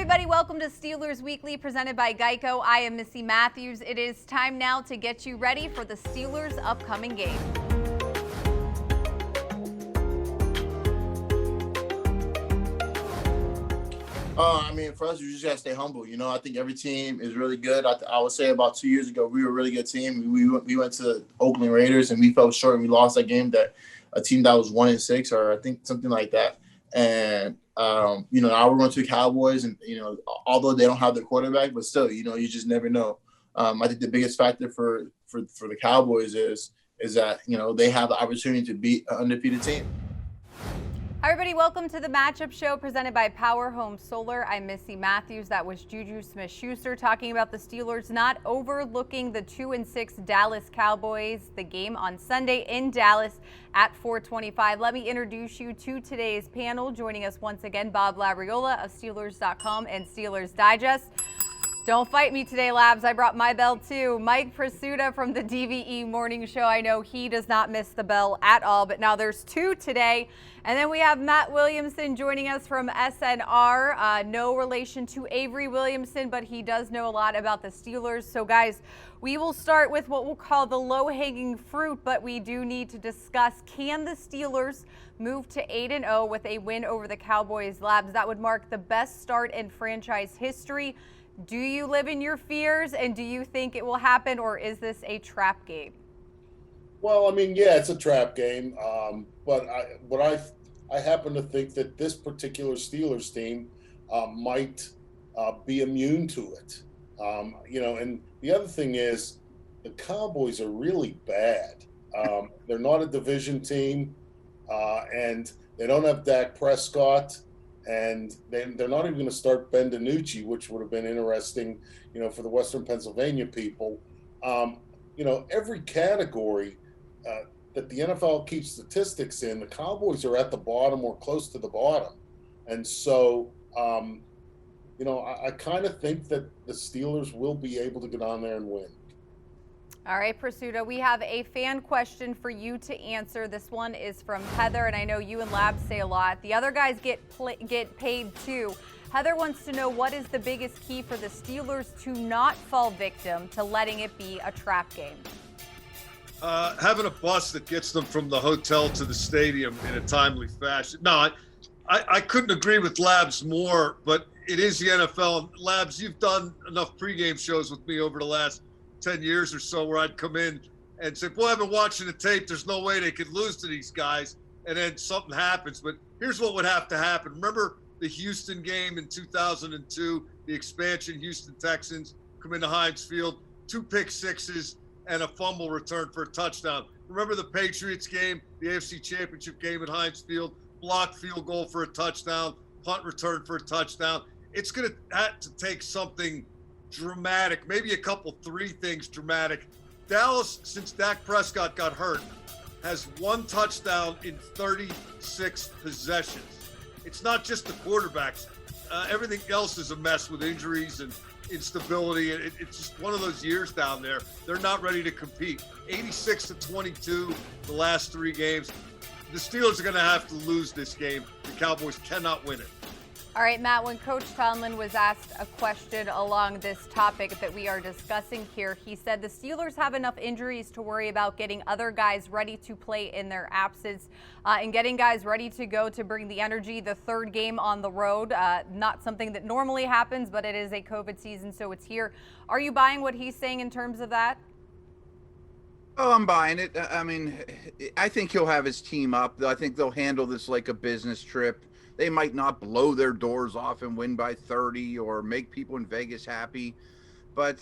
everybody, welcome to Steelers Weekly presented by Geico. I am Missi Matthews. It is time now to get you ready for the Steelers' upcoming game. For us, we just gotta stay humble. I think every team is really good. I would say about 2 years ago, we were a really good team. We went to the Oakland Raiders and we fell short and we lost that game that a team that was 1-6 or I think something like that. And now we're going to the Cowboys and although they don't have their quarterback, but still, you just never know. I think the biggest factor for the Cowboys is that they have the opportunity to beat an undefeated team. Hi everybody, welcome to the Matchup Show presented by Power Home Solar. I'm Missi Matthews. That was Juju Smith-Schuster talking about the Steelers not overlooking the 2-6 Dallas Cowboys. The game on Sunday in Dallas at 4:25. Let me introduce you to today's panel. Joining us once again, Bob Labriola of Steelers.com and Steelers Digest. Don't fight me today, Labs. I brought my bell too. Mike Prisuta from the DVE Morning Show. I know he does not miss the bell at all, but now there's two today. And then we have Matt Williamson joining us from SNR. No relation to Avery Williamson, but he does know a lot about the Steelers. So guys, we will start with what we'll call the low-hanging fruit, but we do need to discuss, can the Steelers move to 8-0 with a win over the Cowboys? Labs, that would mark the best start in franchise history. Do you live in your fears, and do you think it will happen, or is this a trap game? Well, yeah, it's a trap game, but I happen to think that this particular Steelers team might be immune to it. And the other thing is the Cowboys are really bad. They're not a division team, and they don't have Dak Prescott. And they're not even going to start Ben DiNucci, which would have been interesting, for the Western Pennsylvania people. Every category that the NFL keeps statistics in, the Cowboys are at the bottom or close to the bottom. And so, I kind of think that the Steelers will be able to get on there and win. All right, Prisuta, we have a fan question for you to answer. This one is from Heather, and I know you and Labs say a lot. The other guys get paid too. Heather wants to know, what is the biggest key for the Steelers to not fall victim to letting it be a trap game? Having a bus that gets them from the hotel to the stadium in a timely fashion. No, I couldn't agree with Labs more, but it is the NFL. Labs, you've done enough pregame shows with me over the last 10 years or so where I'd come in and say, boy, I've been watching the tape. There's no way they could lose to these guys. And then something happens. But here's what would have to happen. Remember the Houston game in 2002, the expansion Houston Texans come into Heinz Field, 2 pick sixes and a fumble return for a touchdown. Remember the Patriots game, the AFC Championship game at Heinz Field, blocked field goal for a touchdown, punt return for a touchdown. It's going to have to take something dramatic, maybe a couple, 3 things dramatic. Dallas, since Dak Prescott got hurt, has 1 touchdown in 36 possessions. It's not just the quarterbacks. Everything else is a mess with injuries and instability. It's just one of those years down there. They're not ready to compete. 86-22 the last 3 games. The Steelers are going to have to lose this game. The Cowboys cannot win it. All right, Matt, when Coach Tomlin was asked a question along this topic that we are discussing here, he said the Steelers have enough injuries to worry about getting other guys ready to play in their absence and getting guys ready to go to bring the energy. The 3rd game on the road, not something that normally happens, but it is a COVID season, so it's here. Are you buying what he's saying in terms of that? Oh, I'm buying it. I think he'll have his team up. I think they'll handle this like a business trip. They might not blow their doors off and win by 30 or make people in Vegas happy. But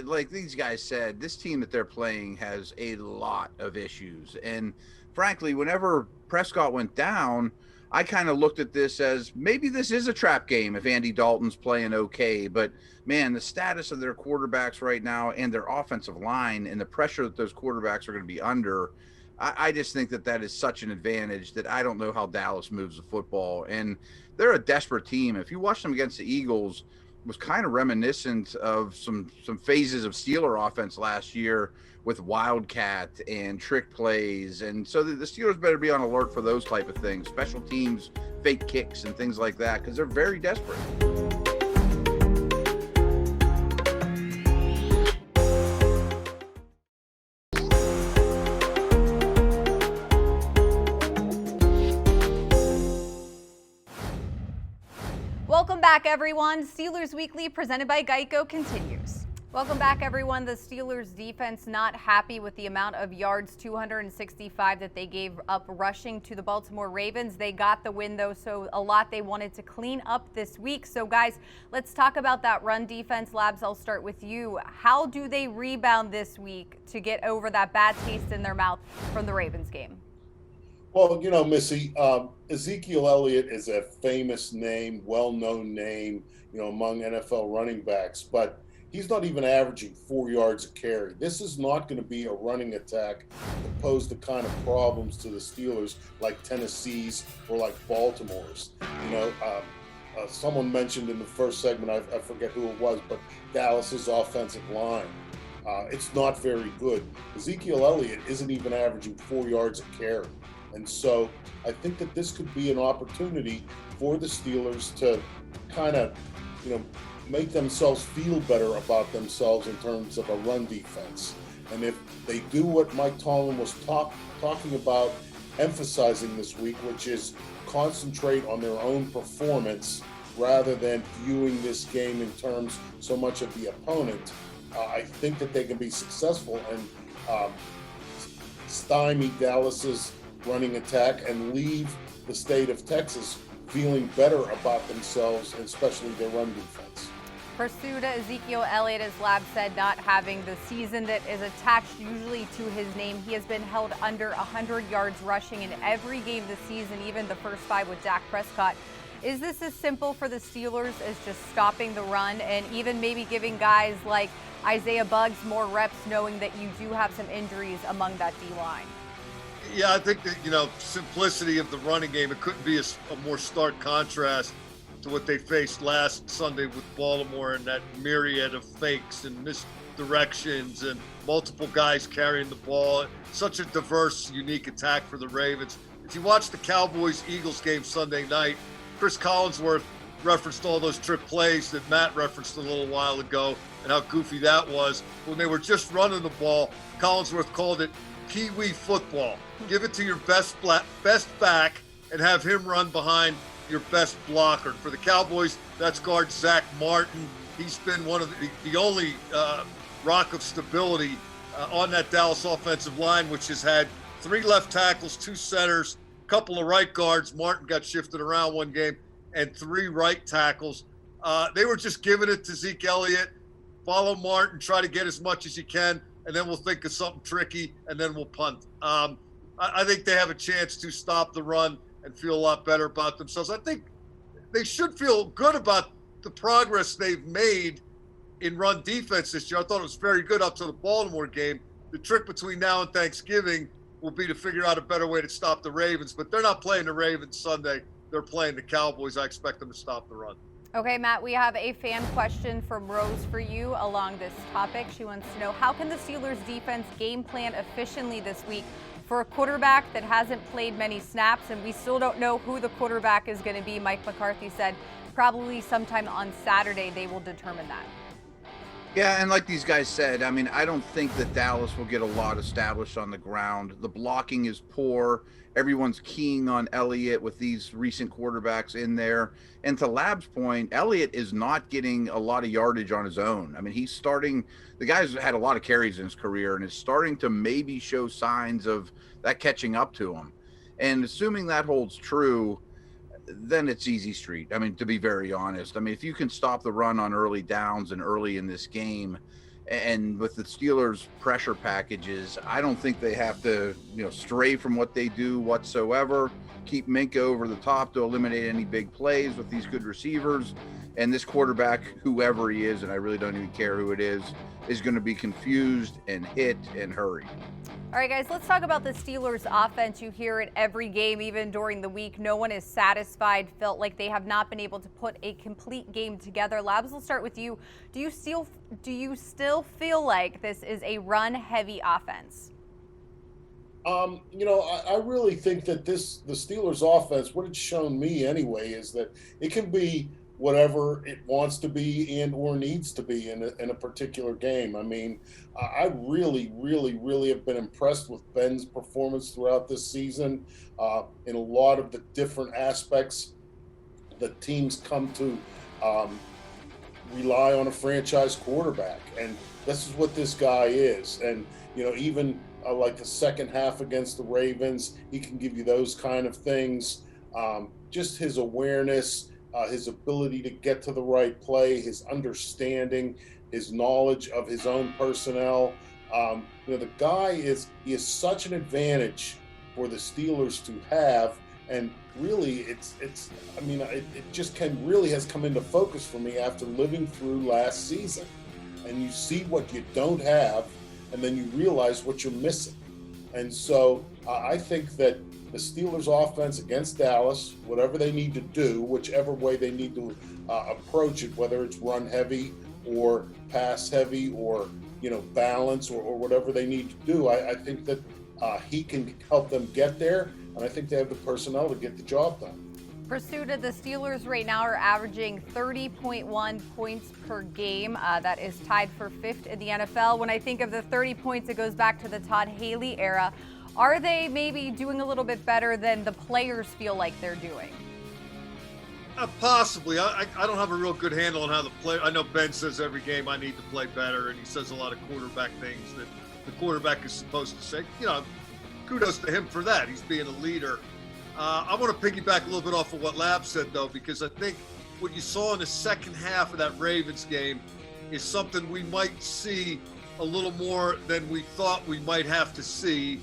like these guys said, this team that they're playing has a lot of issues. And frankly, whenever Prescott went down, I kind of looked at this as maybe this is a trap game if Andy Dalton's playing okay. But, man, the status of their quarterbacks right now and their offensive line and the pressure that those quarterbacks are going to be under, I just think that is such an advantage that I don't know how Dallas moves the football. And they're a desperate team. If you watch them against the Eagles, it was kind of reminiscent of some phases of Steeler offense last year with wildcat and trick plays. And so the Steelers better be on alert for those type of things, special teams, fake kicks and things like that, because they're very desperate. Welcome back, everyone. Steelers Weekly presented by Geico continues. Welcome back, everyone. The Steelers defense not happy with the amount of yards, 265, that they gave up rushing to the Baltimore Ravens. They got the win, though, so a lot they wanted to clean up this week. So, guys, let's talk about that run defense. Labs, I'll start with you. How do they rebound this week to get over that bad taste in their mouth from the Ravens game? Well, Missy, Ezekiel Elliott is a famous name, well-known name, among NFL running backs, but he's not even averaging 4 yards a carry. This is not going to be a running attack that pose the kind of problems to the Steelers like Tennessee's or like Baltimore's. Someone mentioned in the first segment, I forget who it was, but Dallas's offensive line. It's not very good. Ezekiel Elliott isn't even averaging 4 yards a carry. And so I think that this could be an opportunity for the Steelers to kind of, make themselves feel better about themselves in terms of a run defense. And if they do what Mike Tomlin was talking about, emphasizing this week, which is concentrate on their own performance rather than viewing this game in terms so much of the opponent, I think that they can be successful and stymie Dallas's running attack and leave the state of Texas feeling better about themselves, and especially their run defense. Prisuta, Ezekiel Elliott, as Lab said, not having the season that is attached usually to his name. He has been held under 100 yards rushing in every game this season, even the first 5 with Dak Prescott. Is this as simple for the Steelers as just stopping the run and even maybe giving guys like Isaiah Buggs more reps, knowing that you do have some injuries among that D-line? Yeah, I think that, simplicity of the running game, it couldn't be a more stark contrast to what they faced last Sunday with Baltimore and that myriad of fakes and misdirections and multiple guys carrying the ball. Such a diverse, unique attack for the Ravens. If you watch the Cowboys-Eagles game Sunday night, Chris Collinsworth referenced all those trick plays that Matt referenced a little while ago and how goofy that was. When they were just running the ball, Collinsworth called it Pee-wee football. Give it to your best back and have him run behind your best blocker. For the Cowboys, that's guard Zach Martin. He's been one of the only rock of stability on that Dallas offensive line, which has had 3 left tackles, 2 centers, a couple of right guards. Martin got shifted around one game, and 3 right tackles. They were just giving it to Zeke Elliott. Follow Martin, try to get as much as you can, and then we'll think of something tricky, and then we'll punt. I think they have a chance to stop the run and feel a lot better about themselves. I think they should feel good about the progress they've made in run defense this year. I thought it was very good up to the Baltimore game. The trick between now and Thanksgiving will be to figure out a better way to stop the Ravens, but they're not playing the Ravens Sunday. They're playing the Cowboys. I expect them to stop the run. Okay, Matt, we have a fan question from Rose for you along this topic. She wants to know, how can the Steelers defense game plan efficiently this week for a quarterback that hasn't played many snaps, and we still don't know who the quarterback is going to be? Mike McCarthy said probably sometime on Saturday they will determine that. Yeah, and like these guys said, I mean, I don't think that Dallas will get a lot established on the ground. The blocking is poor. Everyone's keying on Elliott with these recent quarterbacks in there. And to Lab's point, Elliott is not getting a lot of yardage on his own. I mean, the guy's had a lot of carries in his career and is starting to maybe show signs of that catching up to him. And assuming that holds true, then it's easy street. I mean, to be very honest, I mean, if you can stop the run on early downs and early in this game, and with the Steelers' pressure packages, I don't think they have to, stray from what they do whatsoever. Keep Minka over the top to eliminate any big plays with these good receivers. And this quarterback, whoever he is, and I really don't even care who it is going to be confused and hit and hurry. All right, guys, let's talk about the Steelers offense. You hear it every game, even during the week. No one is satisfied, felt like they have not been able to put a complete game together. Labs, we'll start with you. Do you still feel like this is a run-heavy offense? I really think that the Steelers offense, what it's shown me anyway, is that it can be whatever it wants to be and or needs to be in a particular game. I mean, I really, really, really have been impressed with Ben's performance throughout this season in a lot of the different aspects the teams come to rely on a franchise quarterback, and this is what this guy is. And even like the second half against the Ravens, he can give you those kind of things. Just his awareness, his ability to get to the right play, his understanding, his knowledge of his own personnel. The guy he is such an advantage for the Steelers to have, and really it just really has come into focus for me after living through last season. And you see what you don't have, and then you realize what you're missing. And so I think that the Steelers offense against Dallas, whatever they need to do, whichever way they need to approach it, whether it's run heavy or pass heavy or balance or whatever they need to do, I think that he can help them get there, and I think they have the personnel to get the job done. Prisuta, the Steelers right now are averaging 30.1 points per game. That is tied for 5th in the NFL. When I think of the 30 points, it goes back to the Todd Haley era. Are they maybe doing a little bit better than the players feel like they're doing? Possibly. I don't have a real good handle on how the play. I know Ben says every game I need to play better, and he says a lot of quarterback things that the quarterback is supposed to say. Kudos to him for that. He's being a leader. I want to piggyback a little bit off of what Lab said, though, because I think what you saw in the second half of that Ravens game is something we might see a little more than we thought we might have to see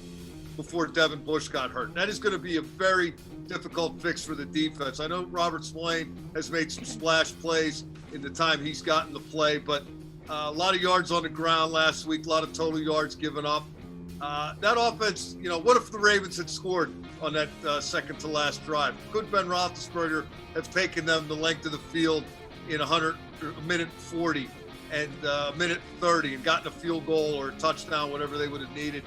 before Devin Bush got hurt. That is going to be a very difficult fix for the defense. I know Robert Spillane has made some splash plays in the time he's gotten to play, but a lot of yards on the ground last week, a lot of total yards given up. That offense, what if the Ravens had scored on that second to last drive? Could Ben Roethlisberger have taken them the length of the field in a minute 40 and a minute 30 and gotten a field goal or a touchdown, whatever they would have needed?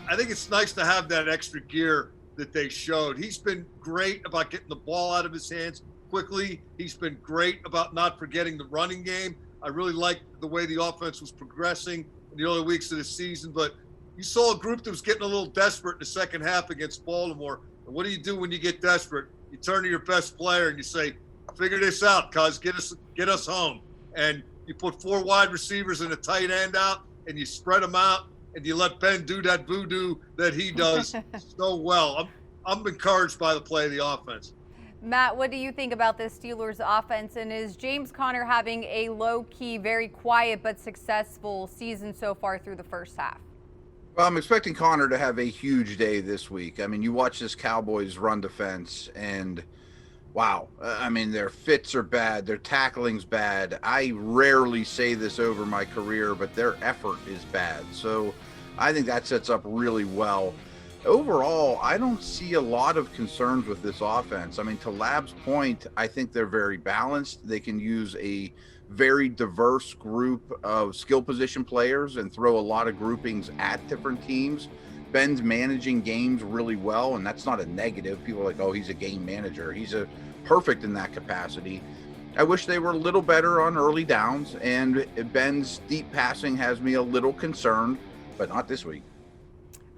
I think it's nice to have that extra gear that they showed. He's been great about getting the ball out of his hands quickly. He's been great about not forgetting the running game. I really like the way the offense was progressing in the early weeks of the season, but you saw a group that was getting a little desperate in the second half against Baltimore. And what do you do when you get desperate? You turn to your best player and you say, figure this out, cuz get us home. And you put 4 wide receivers and a tight end out, and you spread them out, and you let Ben do that voodoo that he does so well. I'm encouraged by the play of the offense. Matt, what do you think about this Steelers offense? And is James Conner having a low-key, very quiet but successful season so far through the first half? Well, I'm expecting Conner to have a huge day this week. I mean, you watch this Cowboys run defense, and wow. Their fits are bad. Their tackling's bad. I rarely say this over my career, but their effort is bad. So I think that sets up really well. Overall, I don't see a lot of concerns with this offense. To Lab's point, I think they're very balanced. They can use a very diverse group of skill position players and throw a lot of groupings at different teams. Ben's managing games really well, and that's not a negative. People are like, oh, he's a game manager. He's perfect in that capacity. I wish they were a little better on early downs, and Ben's deep passing has me a little concerned, but not this week.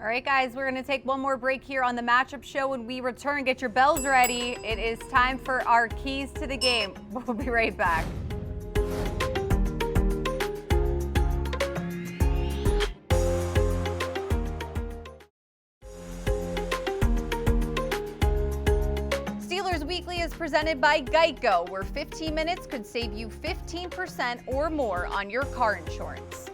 All right, guys, we're going to take one more break here on the Matchup Show. When we return, get your bells ready. It is time for our keys to the game. We'll be right back. Steelers Weekly is presented by Geico, where 15 minutes could save you 15% or more on your car insurance.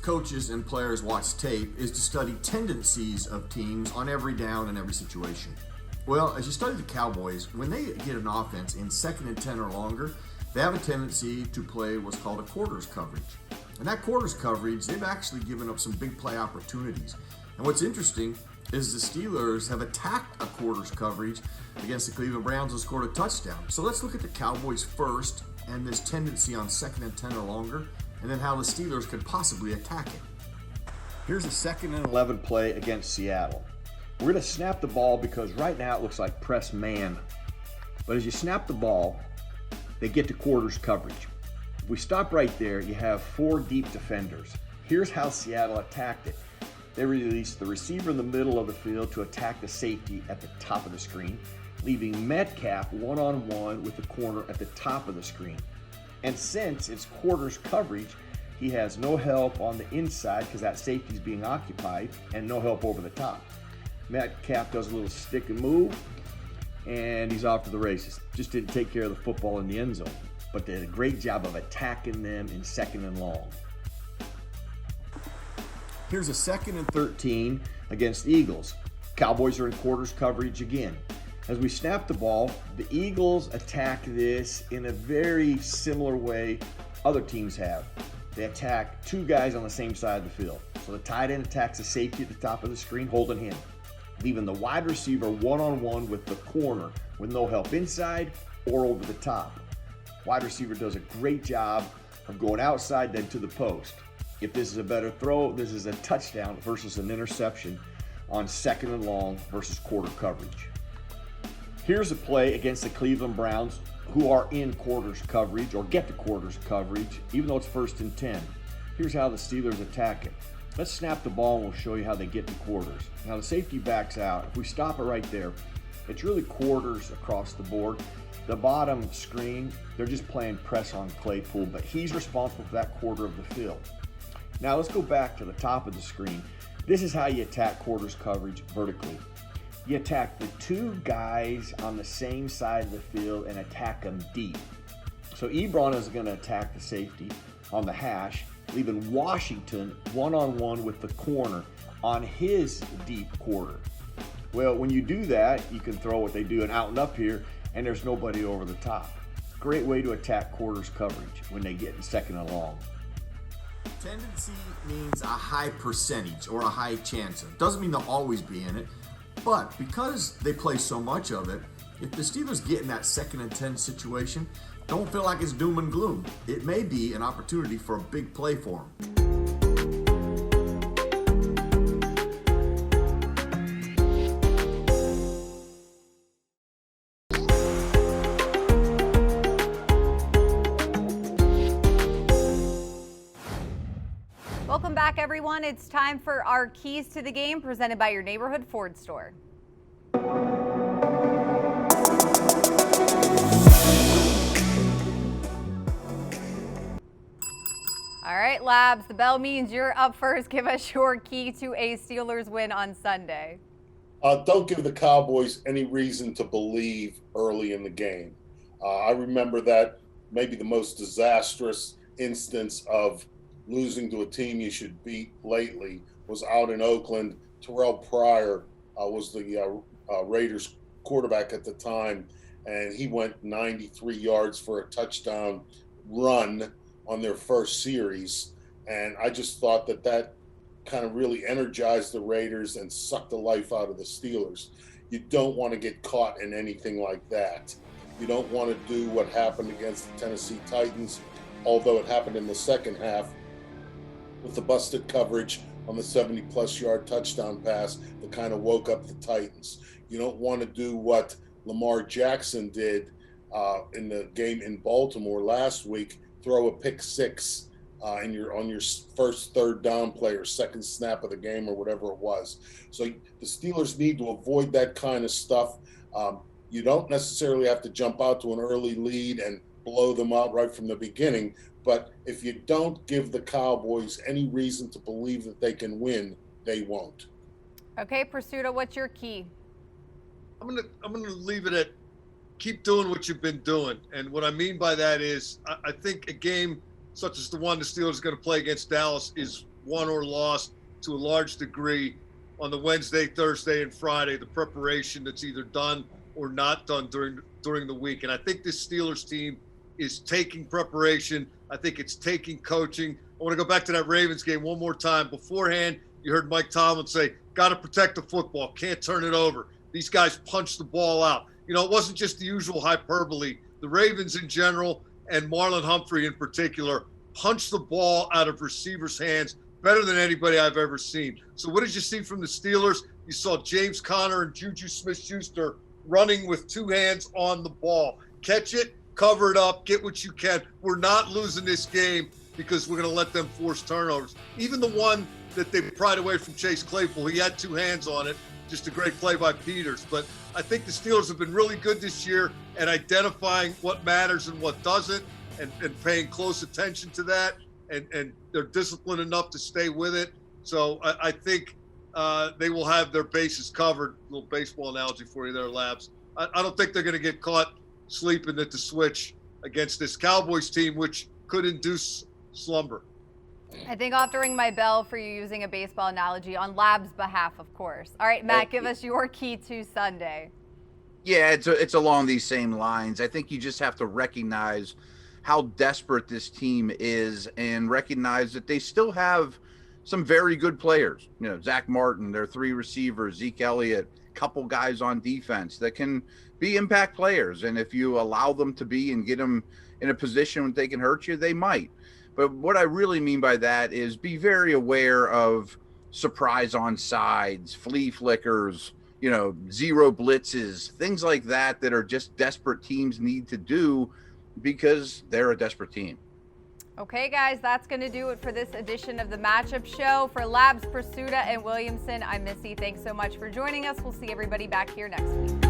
Coaches and players watch tape is to study tendencies of teams on every down and every situation. Well, as you study the Cowboys, when they get an offense in 2nd and 10 or longer, they have a tendency to play what's called a quarters coverage. And that quarters coverage, they've actually given up some big play opportunities. And what's interesting is the Steelers have attacked a quarters coverage against the Cleveland Browns and scored a touchdown. So let's look at the Cowboys first and this tendency on 2nd and 10 or longer, and then how the Steelers could possibly attack it. Here's a 2nd and 11 play against Seattle. We're going to snap the ball because right now it looks like press man. But as you snap the ball, they get to quarters coverage. If we stop right there, you have 4 deep defenders. Here's how Seattle attacked it. They released the receiver in the middle of the field to attack the safety at the top of the screen, leaving Metcalf one-on-one with the corner at the top of the screen. And since it's quarters coverage, he has no help on the inside because that safety is being occupied, and no help over the top. Metcalf does a little stick and move, and he's off to the races. Just didn't take care of the football in the end zone, but they did a great job of attacking them in 2nd and long. Here's a 2nd and 13 against the Eagles. Cowboys are in quarters coverage again. As we snap the ball, the Eagles attack this in a very similar way other teams have. They attack 2 guys on the same side of the field. So the tight end attacks the safety at the top of the screen, holding him, leaving the wide receiver one-on-one with the corner with no help inside or over the top. Wide receiver does a great job of going outside then to the post. If this is a better throw, this is a touchdown versus an interception on 2nd and long versus quarter coverage. Here's a play against the Cleveland Browns, who are in quarters coverage or get to quarters coverage, even though it's 1st and 10. Here's how the Steelers attack it. Let's snap the ball and we'll show you how they get to quarters. Now the safety backs out. If we stop it right there, it's really quarters across the board. The bottom screen, they're just playing press on Claypool, but he's responsible for that quarter of the field. Now let's go back to the top of the screen. This is how you attack quarters coverage vertically. You attack the 2 guys on the same side of the field and attack them deep. So Ebron is going to attack the safety on the hash, leaving Washington one-on-one with the corner on his deep quarter. Well, when you do that, you can throw what they do and out and up here, and there's nobody over the top. Great way to attack quarters coverage when they get in 2nd and long. Tendency means a high percentage or a high chance of. Doesn't mean they'll always be in it, but because they play so much of it, if the Steelers get in that 2nd and 10 situation, don't feel like it's doom and gloom. It may be an opportunity for a big play for them. Welcome back, everyone. It's time for our keys to the game presented by your neighborhood Ford store. All right, Labs, the bell means you're up first. Give us your key to a Steelers win on Sunday. Don't give the Cowboys any reason to believe early in the game. I remember that maybe the most disastrous instance of losing to a team you should beat lately was out in Oakland. Terrell Pryor was the Raiders quarterback at the time, and he went 93 yards for a touchdown run on their first series. And I just thought that kind of really energized the Raiders and sucked the life out of the Steelers. You don't want to get caught in anything like that. You don't want to do what happened against the Tennessee Titans, although it happened in the second half with the busted coverage on the 70-plus yard touchdown pass that kind of woke up the Titans. You don't want to do what Lamar Jackson did in the game in Baltimore last week, throw a pick 6 on your first 3rd down play or second snap of the game or whatever it was. So the Steelers need to avoid that kind of stuff. You don't necessarily have to jump out to an early lead and blow them out right from the beginning, but if you don't give the Cowboys any reason to believe that they can win, they won't. Okay, Prisuta, what's your key? I'm gonna leave it at keep doing what you've been doing. And what I mean by that is I think a game such as the one the Steelers are going to play against Dallas is won or lost to a large degree on the Wednesday, Thursday, and Friday, the preparation that's either done or not done during the week. And I think this Steelers team is taking preparation. I think it's taking coaching. I want to go back to that Ravens game one more time. Beforehand, you heard Mike Tomlin say, got to protect the football, can't turn it over. These guys punched the ball out. You know, it wasn't just the usual hyperbole. The Ravens in general and Marlon Humphrey in particular punched the ball out of receivers' hands better than anybody I've ever seen. So what did you see from the Steelers? You saw James Conner and Juju Smith-Schuster running with 2 hands on the ball. Catch it, cover it up, get what you can. We're not losing this game because we're going to let them force turnovers. Even the one that they pried away from Chase Claypool, he had two hands on it. Just a great play by Peters. But I think the Steelers have been really good this year at identifying what matters and what doesn't, and paying close attention to that. And they're disciplined enough to stay with it. So I think they will have their bases covered. A little baseball analogy for you there, Labs. I don't think they're going to get caught sleeping at the switch against this Cowboys team, which could induce slumber. I think I'll have to ring my bell for you using a baseball analogy on Lab's behalf, of course. All right, Matt, give us your key to Sunday. Yeah, it's along these same lines. I think you just have to recognize how desperate this team is and recognize that they still have some very good players. You know, Zach Martin, their three receivers, Zeke Elliott, couple guys on defense that can be impact players. And if you allow them to be and get them in a position when they can hurt you, they might. But what I really mean by that is be very aware of surprise on sides, flea flickers, you know, zero blitzes, things like that that are just desperate teams need to do because they're a desperate team. Okay, guys, that's going to do it for this edition of the Matchup Show. For Labs, Prisuta, and Williamson, I'm Missy. Thanks so much for joining us. We'll see everybody back here next week.